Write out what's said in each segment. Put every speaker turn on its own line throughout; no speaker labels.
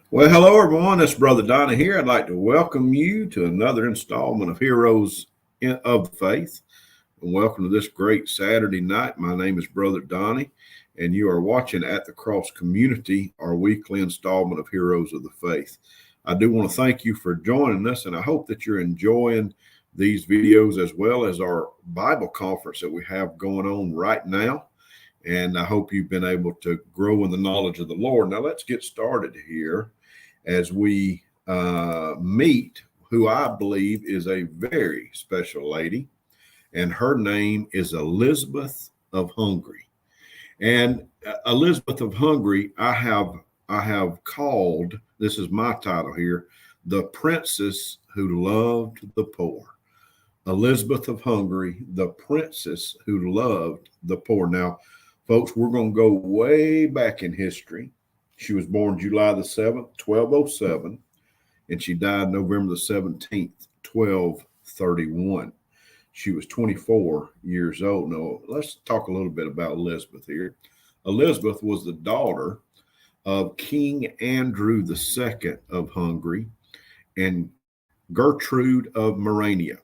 Well, hello everyone. It's Brother Donnie here. I'd like to welcome you to another installment of of the Faith. And welcome to this great Saturday night. My name is Brother Donnie, and you are watching At the Cross Community, our weekly installment of Heroes of the Faith. I do want to thank you for joining us, and I hope that you're enjoying these videos as well as our Bible conference that we have going on right now. And I hope you've been able to grow in the knowledge of the Lord. Now, let's get started here as we meet who I believe is a very special lady, and her name is Elizabeth of Hungary. And Elizabeth of Hungary, I have called, this is my title here, the princess who loved the poor. Elizabeth of Hungary, the princess who loved the poor. Now, folks, we're going to go way back in history. She was born July the 7th, 1207, and she died November the 17th, 1231. She was 24 years old. Now, let's talk a little bit about Elizabeth here. Elizabeth was the daughter of King Andrew II of Hungary and Gertrude of Morania.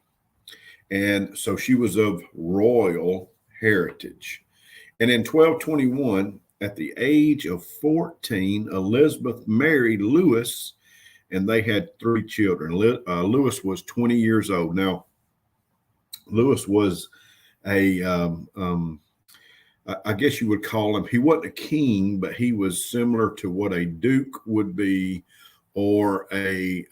And so she was of royal heritage. And in 1221, at the age of 14, Elizabeth married Louis, and they had three children. Louis was 20 years old. Now, Louis was I guess you would call him, he wasn't a king, but he was similar to what a duke would be, or I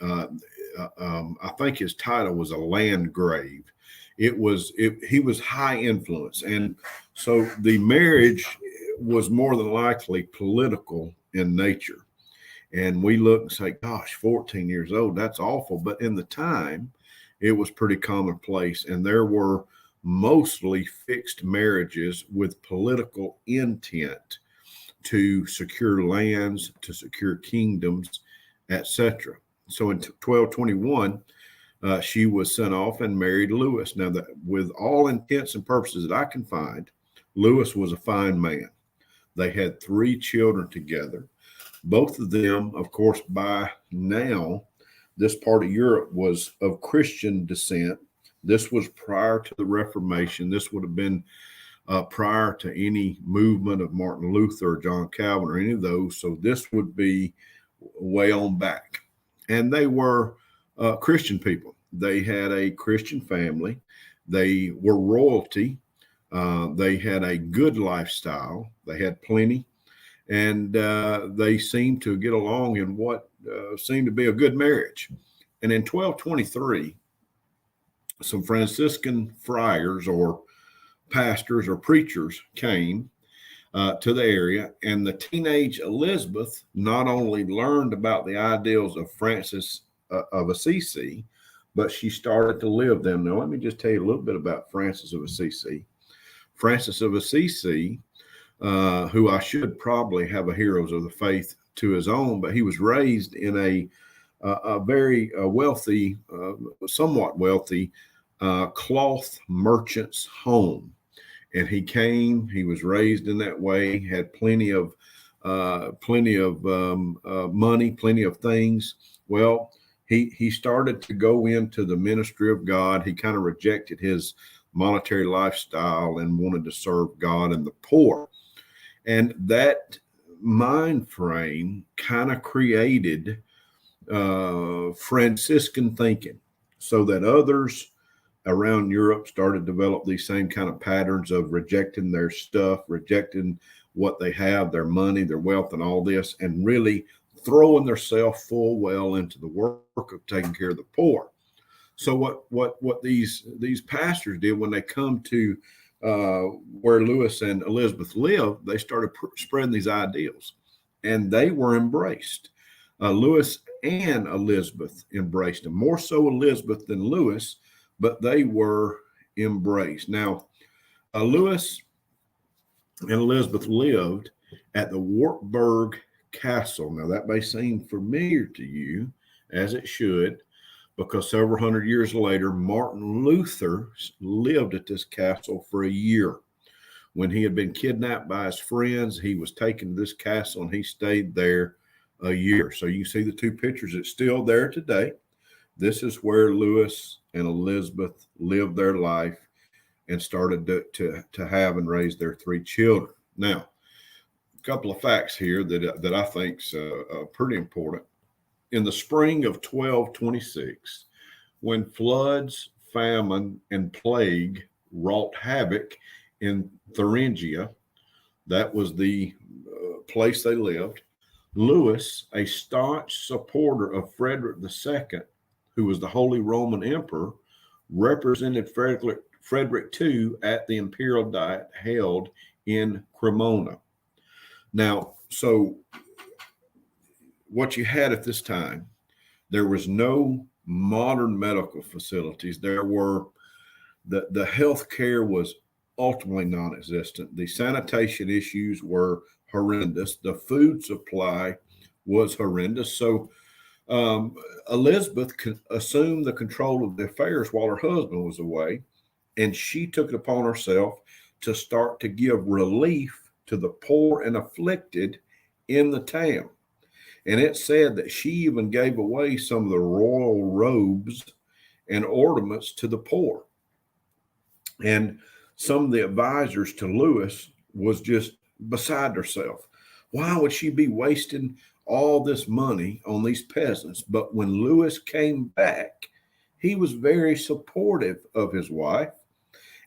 think his title was a landgrave. He was high influence. And so the marriage was more than likely political in nature. And we look and say, gosh, 14 years old, that's awful. But in the time, it was pretty commonplace. And there were mostly fixed marriages with political intent to secure lands, to secure kingdoms, etc. So in 1221, she was sent off and married Louis. Now, with all intents and purposes that I can find, Louis was a fine man. They had three children together. Both of them, of course, by now, this part of Europe was of Christian descent. This was prior to the Reformation. This would have been prior to any movement of Martin Luther or John Calvin or any of those. So this would be way on back. And they were Christian people. They had a Christian family. They were royalty. They had a good lifestyle. They had plenty. And they seemed to get along in what seemed to be a good marriage. And in 1223, some Franciscan friars or pastors or preachers came to the area, and the teenage Elizabeth not only learned about the ideals of Francis of Assisi, but she started to live them. Now, let me just tell you a little bit about Francis of Assisi. Francis of Assisi, who I should probably have a Heroes of the Faith to his own, but he was raised in a very wealthy, somewhat wealthy cloth merchant's home. And he was raised in that way, had plenty of money, plenty of things. Well, he started to go into the ministry of God. He kind of rejected his monetary lifestyle and wanted to serve God and the poor. And that mind frame kind of created Franciscan thinking, so that others around Europe started to develop these same kind of patterns of rejecting their stuff, rejecting what they have, their money, their wealth, and all this, and really throwing themselves full well into the work of taking care of the poor. So what these pastors did when they come to where Louis and Elizabeth lived, they started spreading these ideals, and they were embraced. Louis and Elizabeth embraced them, more so Elizabeth than Louis, but they were embraced. Now, Louis and Elizabeth lived at the Wartburg Castle. Now, that may seem familiar to you, as it should, because several hundred years later, Martin Luther lived at this castle for a year. When he had been kidnapped by his friends, he was taken to this castle and he stayed there a year. So you can see the two pictures. It's still there today. This is where Lewis and Elizabeth lived their life and started to have and raise their three children. Now, a couple of facts here that I think's pretty important. In the spring of 1226, when floods, famine, and plague wrought havoc in Thuringia, that was the place they lived, Louis, a staunch supporter of Frederick II, who was the Holy Roman Emperor, represented Frederick II at the Imperial Diet held in Cremona. Now, so what you had at this time, there was no modern medical facilities. There were the health care was ultimately non-existent. The sanitation issues were horrendous. The food supply was horrendous. So Elizabeth assumed the control of the affairs while her husband was away, and she took it upon herself to start to give relief to the poor and afflicted in the town. And it said that she even gave away some of the royal robes and ornaments to the poor. And some of the advisors to Lewis was just beside herself. Why would she be wasting all this money on these peasants? But when Lewis came back, he was very supportive of his wife.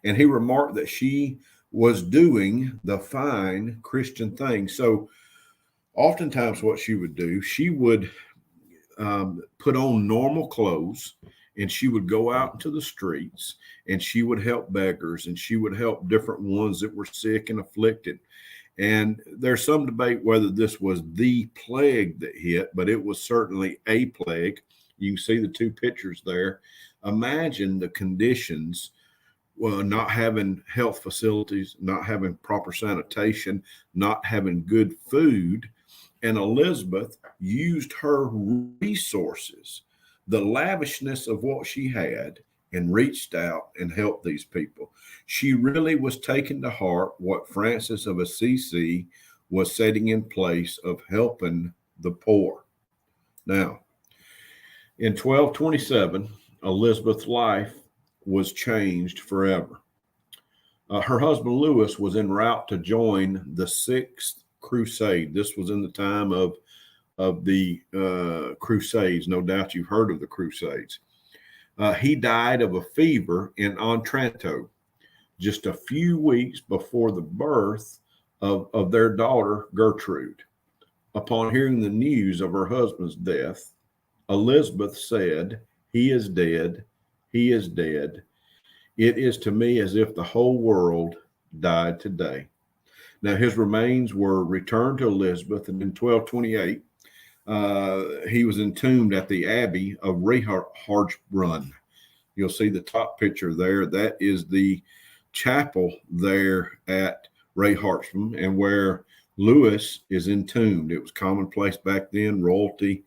And he remarked that she was doing the fine Christian thing. So oftentimes what she would do, she would put on normal clothes, and she would go out into the streets, and she would help beggars, and she would help different ones that were sick and afflicted. And there's some debate whether this was the plague that hit, but it was certainly a plague. You can see the two pictures there. Imagine the conditions, not having health facilities, not having proper sanitation, not having good food. And Elizabeth used her resources, the lavishness of what she had, and reached out and helped these people. She really was taking to heart what Francis of Assisi was setting in place of helping the poor. Now, in 1227, Elizabeth's life was changed forever. Her husband Louis was en route to join the Sixth Crusade. This was in the time of the Crusades. No doubt you've heard of the Crusades. He died of a fever in Otranto just a few weeks before the birth of their daughter, Gertrude. Upon hearing the news of her husband's death, Elizabeth said, "He is dead. He is dead. It is to me as if the whole world died today." Now, his remains were returned to Elizabeth, and in 1228, he was entombed at the Abbey of Reihardsbrunn. You'll see the top picture there. That is the chapel there at Reihardsbrunn, and where Louis is entombed. It was commonplace back then. Royalty,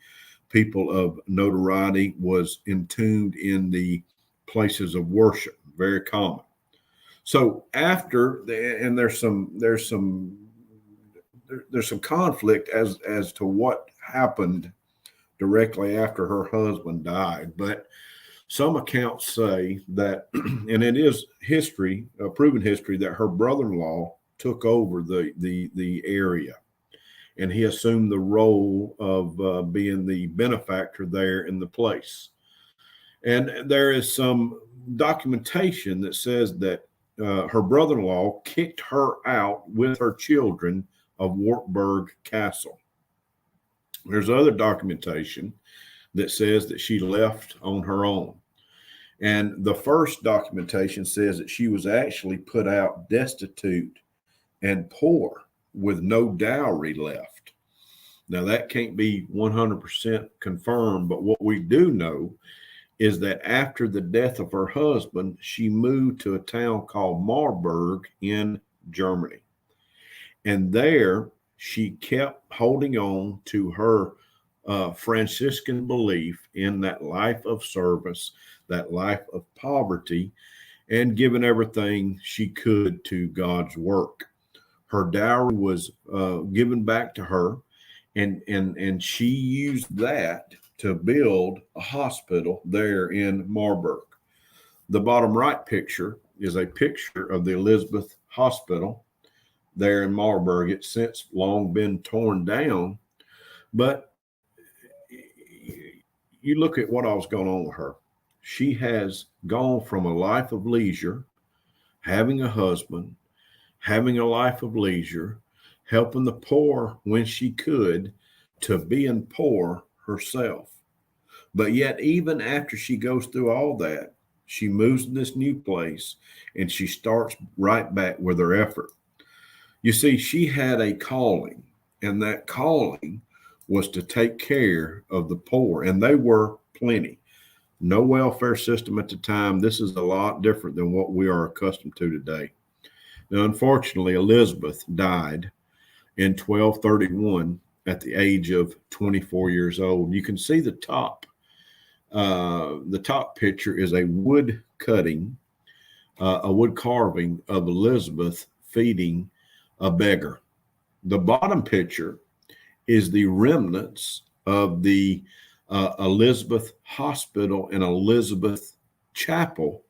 people of notoriety, was entombed in the places of worship. Very common. So after, and there's some conflict as to what happened directly after her husband died, but some accounts say that, and it is history, proven history, that her brother-in-law took over the area, and he assumed the role of being the benefactor there in the place. And there is some documentation that says that her brother-in-law kicked her out with her children of Wartburg Castle. There's other documentation that says that she left on her own. And the first documentation says that she was actually put out destitute and poor with no dowry left. Now, that can't be 100% confirmed, but what we do know is that after the death of her husband, she moved to a town called Marburg in Germany. And there she kept holding on to her Franciscan belief in that life of service, that life of poverty, and giving everything she could to God's work. Her dowry was given back to her, and she used that to build a hospital there in Marburg. The bottom right picture is a picture of the Elizabeth Hospital there in Marburg. It's since long been torn down, but you look at what all's going on with her. She has gone from a life of leisure, having a husband, having a life of leisure, helping the poor when she could, to being poor herself. But yet, even after she goes through all that, she moves to this new place and she starts right back with her effort. You see, she had a calling, and that calling was to take care of the poor, and they were plenty. No welfare system at the time. This is a lot different than what we are accustomed to today. Now, unfortunately, Elizabeth died in 1231 at the age of 24 years old. You can see the top. The top picture is a wood cutting, a wood carving of Elizabeth feeding a beggar. The bottom picture is the remnants of the Elizabeth Hospital and Elizabeth Chapel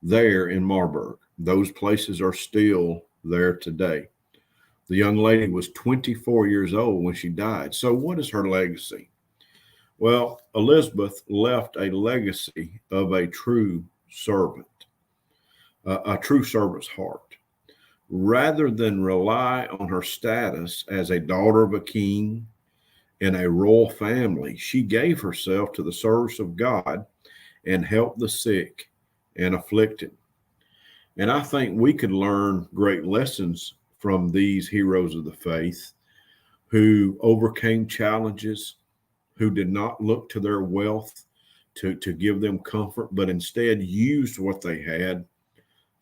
there in Marburg. Those places are still there today. The young lady was 24 years old when she died. So what is her legacy? Well, Elizabeth left a legacy of a true servant, a true servant's heart. Rather than rely on her status as a daughter of a king in a royal family, she gave herself to the service of God and helped the sick and afflicted. And I think we could learn great lessons from these heroes of the faith who overcame challenges, who did not look to their wealth to give them comfort, but instead used what they had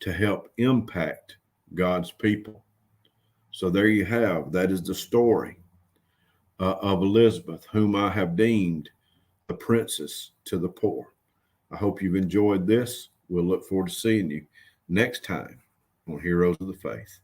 to help impact God's people. So there you have, that is the story of Elizabeth, whom I have deemed the princess to the poor. I hope you've enjoyed this. We'll look forward to seeing you next time on Heroes of the Faith.